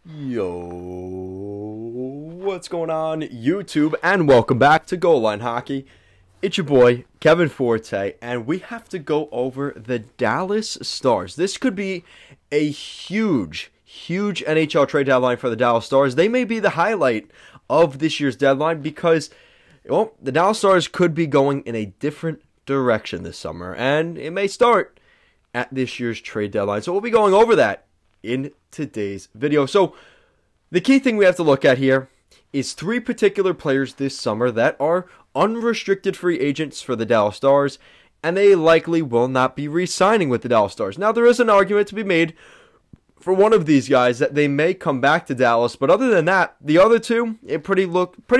Yo, what's going on YouTube, and welcome back to Goal Line Hockey. It's your boy Kevin Forte, and we have to go over the Dallas Stars. This could be a huge NHL trade deadline for the Dallas Stars. They may be the highlight of this year's deadline because, well, the Dallas Stars could be going in a different direction this summer, and it may start at this year's trade deadline. So we'll be going over that in today's video. So the key thing we have to look at here is three particular players this summer that are unrestricted free agents for the Dallas Stars, and they likely will not be re-signing with the Dallas Stars. Now, there is an argument to be made for one of these guys that they may come back to Dallas, but other than that, the other two, it pretty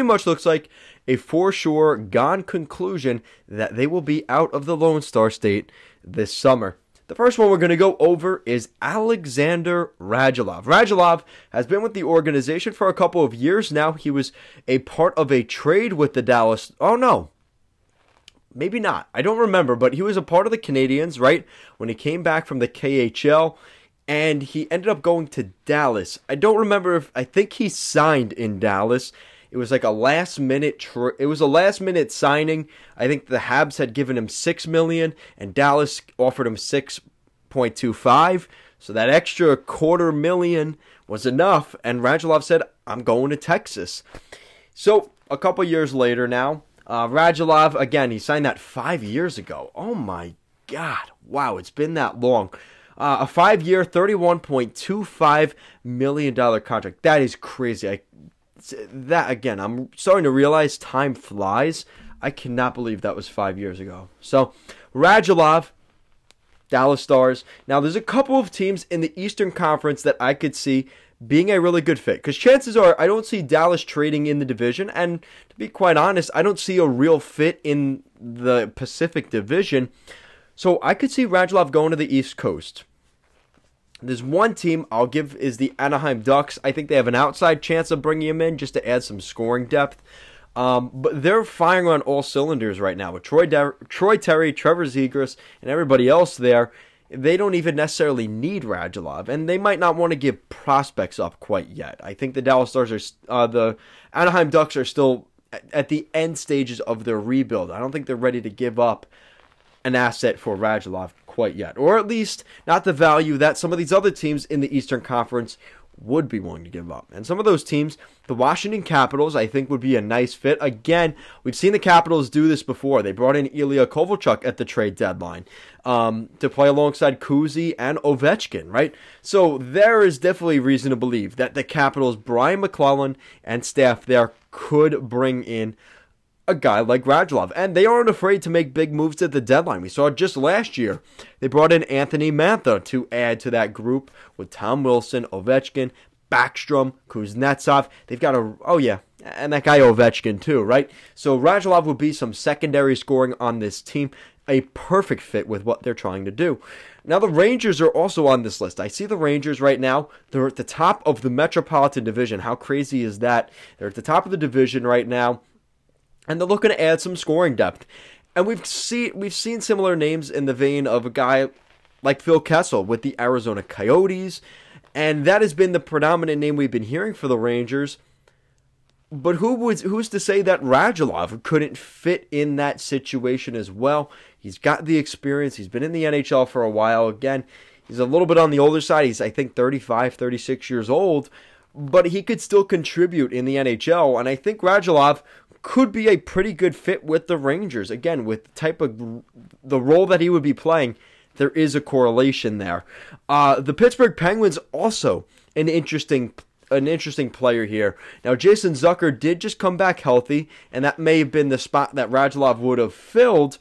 much looks like a for sure gone conclusion that they will be out of the Lone Star State this summer. The first one we're going to go over is Alexander Rajulov. Rajulov has been with the organization for a couple of years now. He was a part of a trade with the Dallas... Oh, no. Maybe not. I don't remember, but he was a part of the Canadiens, right? When he came back from the KHL, and he ended up going to Dallas. I don't remember if... I think he signed in Dallas. It was like a last-minute signing. I think the Habs had given him $6 million, and Dallas offered him $6.25. So that extra $250,000 was enough, and Radulov said, "I'm going to Texas." So a couple years later now, Radulov, again, he signed that 5 years ago. Oh my God. Wow, it's been that long. A 5-year, $31.25 million contract. That is crazy. That, again, I'm starting to realize time flies. I cannot believe that was 5 years ago. So, Rajulov, Dallas Stars. Now, there's a couple of teams in the Eastern Conference that I could see being a really good fit. Because chances are, I don't see Dallas trading in the division. And to be quite honest, I don't see a real fit in the Pacific Division. So, I could see Rajulov going to the East Coast. There's one team I'll give is the Anaheim Ducks. I think they have an outside chance of bringing him in just to add some scoring depth. But they're firing on all cylinders right now. With Troy Terry, Trevor Zegras, and everybody else there, they don't even necessarily need Radulov. And they might not want to give prospects up quite yet. I think the Dallas Stars the Anaheim Ducks are still at the end stages of their rebuild. I don't think they're ready to give up an asset for Radulov quite yet, or at least not the value that some of these other teams in the Eastern Conference would be willing to give up. And some of those teams, the Washington Capitals, I think would be a nice fit. Again, we've seen the Capitals do this before. They brought in Ilya Kovalchuk at the trade deadline to play alongside Kuzi and Ovechkin, right? So there is definitely reason to believe that the Capitals, Brian McClellan and staff there could bring in a guy like Rajulov, and they aren't afraid to make big moves at the deadline. We saw it just last year. They brought in Anthony Mantha to add to that group with Tom Wilson, Ovechkin, Backstrom, Kuznetsov. They've got and that guy Ovechkin too, right? So Rajulov would be some secondary scoring on this team, a perfect fit with what they're trying to do. Now the Rangers are also on this list. I see the Rangers right now. They're at the top of the Metropolitan Division. How crazy is that? They're at the top of the division right now, and they're looking to add some scoring depth. And we've seen similar names in the vein of a guy like Phil Kessel with the Arizona Coyotes. And that has been the predominant name we've been hearing for the Rangers. But who's to say that Rajulov couldn't fit in that situation as well? He's got the experience. He's been in the NHL for a while. Again, he's a little bit on the older side. He's, I think, 35, 36 years old. But he could still contribute in the NHL. And I think Rajulov could be a pretty good fit with the Rangers. Again, with the role that he would be playing, there is a correlation there. The Pittsburgh Penguins also an interesting player here. Now, Jason Zucker did just come back healthy, and that may have been the spot that Radulov would have filled.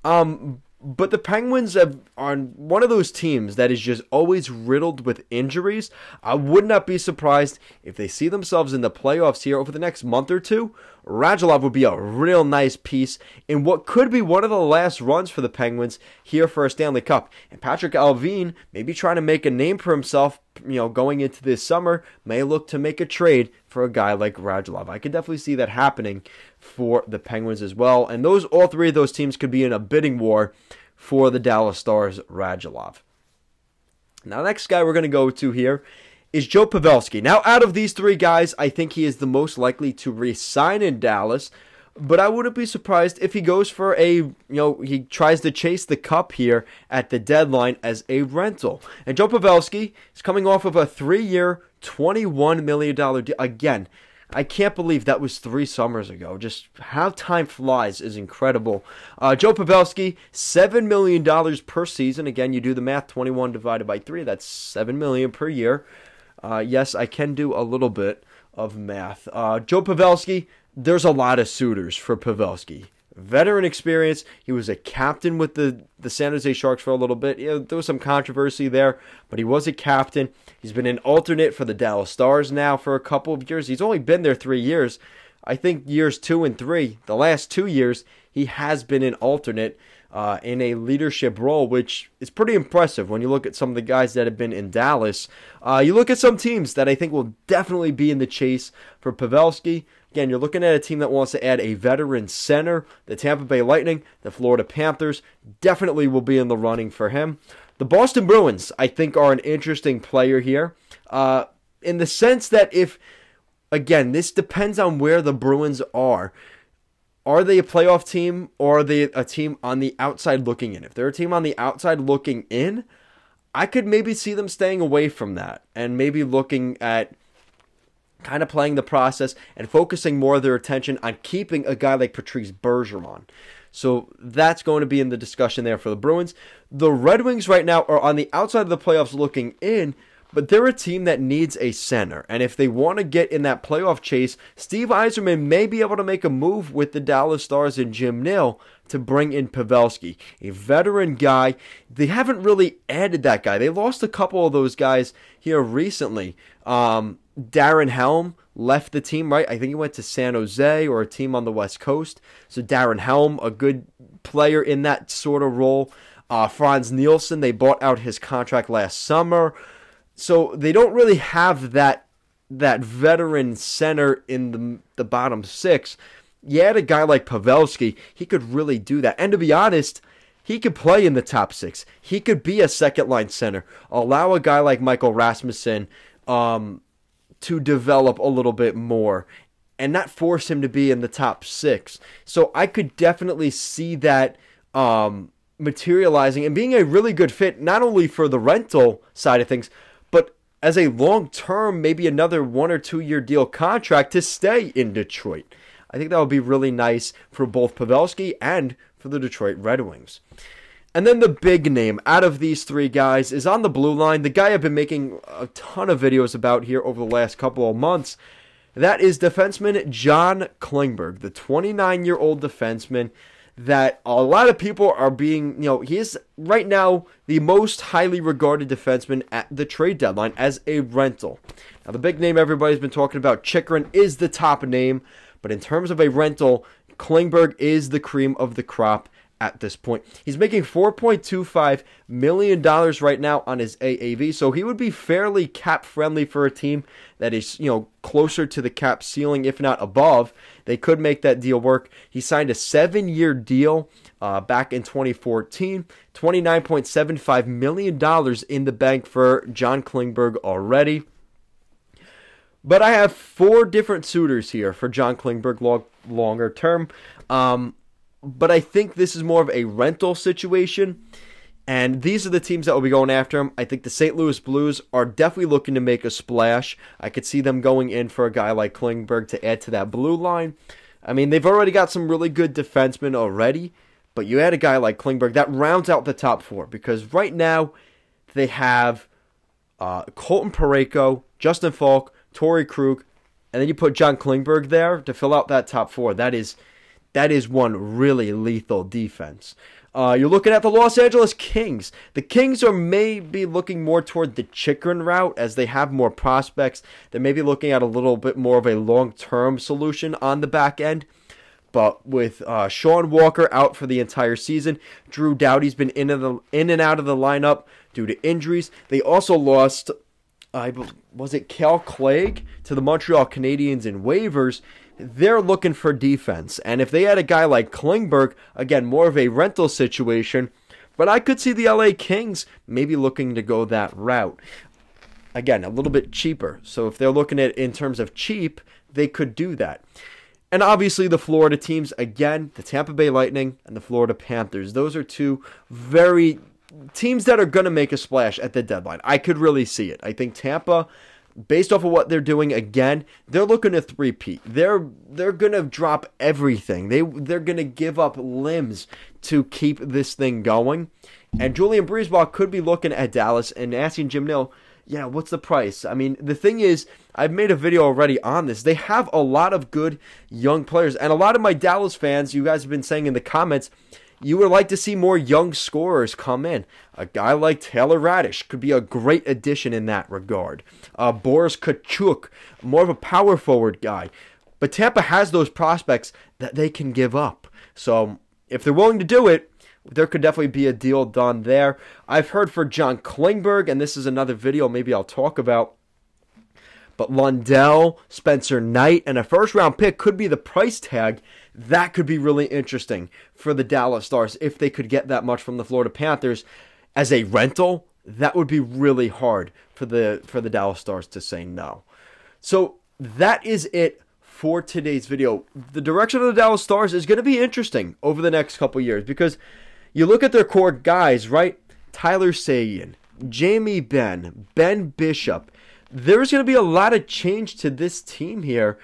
But the Penguins are one of those teams that is just always riddled with injuries. I would not be surprised if they see themselves in the playoffs here over the next month or two. Rajulov would be a real nice piece in what could be one of the last runs for the Penguins here for a Stanley Cup. And Patrick Allvin, maybe trying to make a name for himself, going into this summer, may look to make a trade for a guy like Rajulov. I could definitely see that happening for the Penguins as well. And all three of those teams could be in a bidding war for the Dallas Stars' Rajulov. Now, the next guy we're going to go to here is Joe Pavelski. Now, out of these three guys, I think he is the most likely to re-sign in Dallas. But I wouldn't be surprised if he goes for he tries to chase the cup here at the deadline as a rental. And Joe Pavelski is coming off of a 3-year, $21 million deal. Again, I can't believe that was 3 summers ago. Just how time flies is incredible. Joe Pavelski, $7 million per season. Again, you do the math, 21 divided by 3, that's $7 million per year. Yes, I can do a little bit of math. Joe Pavelski, there's a lot of suitors for Pavelski. Veteran experience. He was a captain with the San Jose Sharks for a little bit. There was some controversy there, but he was a captain. He's been an alternate for the Dallas Stars now for a couple of years. He's only been there 3 years. I think years 2 and 3, the last 2 years, he has been an alternate in a leadership role, which is pretty impressive when you look at some of the guys that have been in Dallas. You look at some teams that I think will definitely be in the chase for Pavelski. Again, you're looking at a team that wants to add a veteran center. The Tampa Bay Lightning, the Florida Panthers, definitely will be in the running for him. The Boston Bruins, I think, are an interesting player here. In the sense that again, this depends on where the Bruins are. Are they a playoff team or are they a team on the outside looking in? If they're a team on the outside looking in, I could maybe see them staying away from that and maybe looking at kind of playing the process and focusing more of their attention on keeping a guy like Patrice Bergeron. So that's going to be in the discussion there for the Bruins. The Red Wings right now are on the outside of the playoffs looking in, but they're a team that needs a center. And if they want to get in that playoff chase, Steve Yzerman may be able to make a move with the Dallas Stars and Jim Nill to bring in Pavelski, a veteran guy. They haven't really added that guy. They lost a couple of those guys here recently. Darren Helm left the team, right? I think he went to San Jose or a team on the West Coast. So Darren Helm, a good player in that sort of role. Franz Nielsen, they bought out his contract last summer. So they don't really have that veteran center in the bottom 6. You add a guy like Pavelski, he could really do that. And to be honest, he could play in the top 6. He could be a second-line center. Allow a guy like Michael Rasmussen to develop a little bit more and not force him to be in the top 6. So I could definitely see that materializing and being a really good fit, not only for the rental side of things, but as a long-term, maybe another 1 or 2 year deal contract to stay in Detroit. I think that would be really nice for both Pavelski and for the Detroit Red Wings. And then the big name out of these 3 guys is on the blue line. The guy I've been making a ton of videos about here over the last couple of months. That is defenseman John Klingberg, the 29-year-old defenseman that a lot of people are being, he is right now the most highly regarded defenseman at the trade deadline as a rental. Now, the big name everybody's been talking about, Chychrun, is the top name. But in terms of a rental, Klingberg is the cream of the crop at this point. He's making $4.25 million right now on his AAV, so he would be fairly cap-friendly for a team that is, closer to the cap ceiling, if not above. They could make that deal work. He signed a 7-year deal back in 2014, $29.75 million in the bank for John Klingberg already. But I have 4 different suitors here for John Klingberg longer term. But I think this is more of a rental situation. And these are the teams that will be going after him. I think the St. Louis Blues are definitely looking to make a splash. I could see them going in for a guy like Klingberg to add to that blue line. I mean, they've already got some really good defensemen already. But you add a guy like Klingberg, that rounds out the top 4. Because right now, they have Colton Parayko, Justin Falk, Torrey Krug, and then you put John Klingberg there to fill out that top 4. That is one really lethal defense. You're looking at the Los Angeles Kings. The Kings are maybe looking more toward the Chychrun route as they have more prospects. They're maybe looking at a little bit more of a long-term solution on the back end. But with Sean Walker out for the entire season, Drew Doughty's been in and out of the lineup due to injuries. They also lost, was it Cal Clegg to the Montreal Canadiens in waivers. They're looking for defense. And if they had a guy like Klingberg, again, more of a rental situation, but I could see the LA Kings maybe looking to go that route. again, a little bit cheaper. So if they're looking at in terms of cheap, they could do that. And obviously the Florida teams, again, the Tampa Bay Lightning and the Florida Panthers. Those are two very teams that are going to make a splash at the deadline. I could really see it. I think Tampa, based off of what they're doing, again, they're looking to three-peat. They're going to drop everything. They're going to give up limbs to keep this thing going. And Julian Breezeball could be looking at Dallas and asking Jim Nill, yeah, what's the price? I mean, the thing is, I've made a video already on this. They have a lot of good young players. And a lot of my Dallas fans, you guys have been saying in the comments, you would like to see more young scorers come in. A guy like Taylor Radish could be a great addition in that regard. Boris Kachuk, more of a power forward guy. But Tampa has those prospects that they can give up. So if they're willing to do it, there could definitely be a deal done there. I've heard for John Klingberg, and this is another video maybe I'll talk about, but Lundell, Spencer Knight, and a first-round pick could be the price tag. That could be really interesting for the Dallas Stars if they could get that much from the Florida Panthers as a rental. That would be really hard for the Dallas Stars to say no. So that is it for today's video. The direction of the Dallas Stars is going to be interesting over the next couple years because you look at their core guys, right? Tyler Seguin, Jamie Benn, Ben Bishop. There's going to be a lot of change to this team here.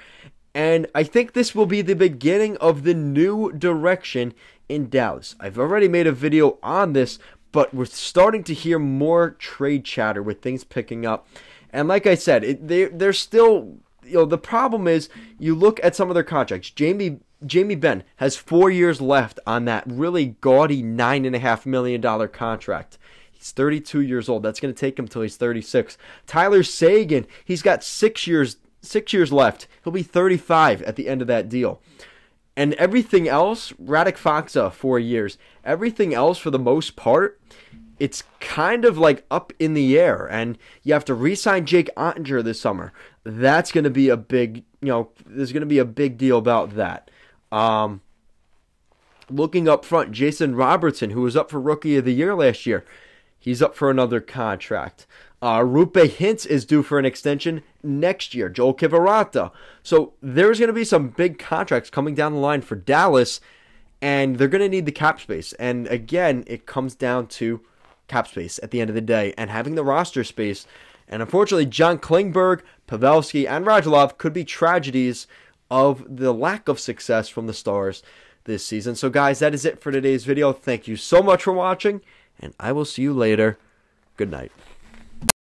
And I think this will be the beginning of the new direction in Dallas. I've already made a video on this, but we're starting to hear more trade chatter with things picking up. And like I said, they're still, the problem is you look at some of their contracts. Jamie Benn has 4 years left on that really gaudy $9.5 million contract. He's 32 years old. That's going to take him till he's 36. Tyler Seguin, he's got 6 years left. He'll be 35 at the end of that deal. And everything else, Radek Faksa, 4 years. Everything else, for the most part, it's kind of like up in the air. And you have to re-sign Jake Ottinger this summer. That's going to be a big, there's going to be a big deal about that. Looking up front, Jason Robertson, who was up for Rookie of the Year last year, he's up for another contract. Rupe Hintz is due for an extension next year. Joel Kiviranta. So there's going to be some big contracts coming down the line for Dallas, and they're going to need the cap space. And again, it comes down to cap space at the end of the day and having the roster space. And unfortunately, John Klingberg, Pavelski, and Rajulov could be tragedies of the lack of success from the Stars this season. So guys, that is it for today's video. Thank you so much for watching, and I will see you later. Good night.